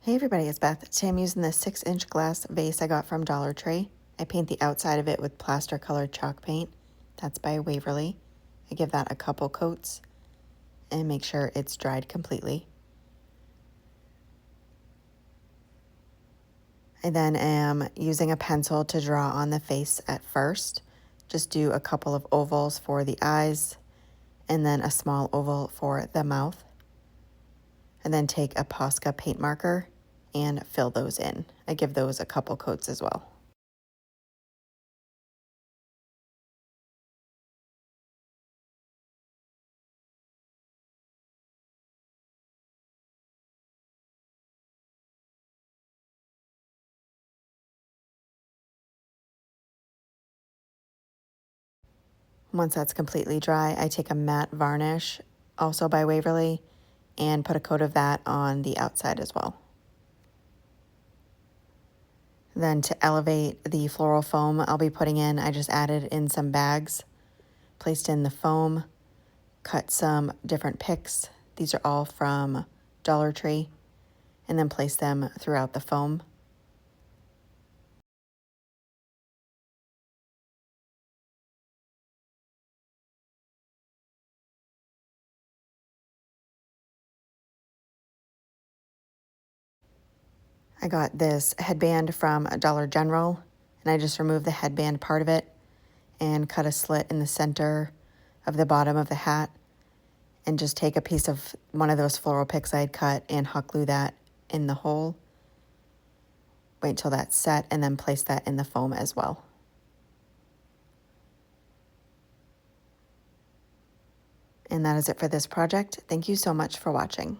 Hey everybody, it's Beth. Today I'm using this 6-inch glass vase I got from Dollar Tree. I paint the outside of it with plaster colored chalk paint. That's by Waverly. I give that a couple coats and make sure it's dried completely. I then am using a pencil to draw on the face at first. Just do a couple of ovals for the eyes and then a small oval for the mouth. And then take a Posca paint marker and fill those in. I give those a couple coats as well. Once that's completely dry, I take a matte varnish, also by Waverly, and put a coat of that on the outside as well. Then to elevate the floral foam I'll be putting in, I just added in some bags, placed in the foam, cut some different picks. These are all from Dollar Tree, and then place them throughout the foam. I got this headband from Dollar General, and I just removed the headband part of it and cut a slit in the center of the bottom of the hat, and just take a piece of one of those floral picks I had cut and hot glue that in the hole. Wait till that's set and then place that in the foam as well. And that is it for this project. Thank you so much for watching.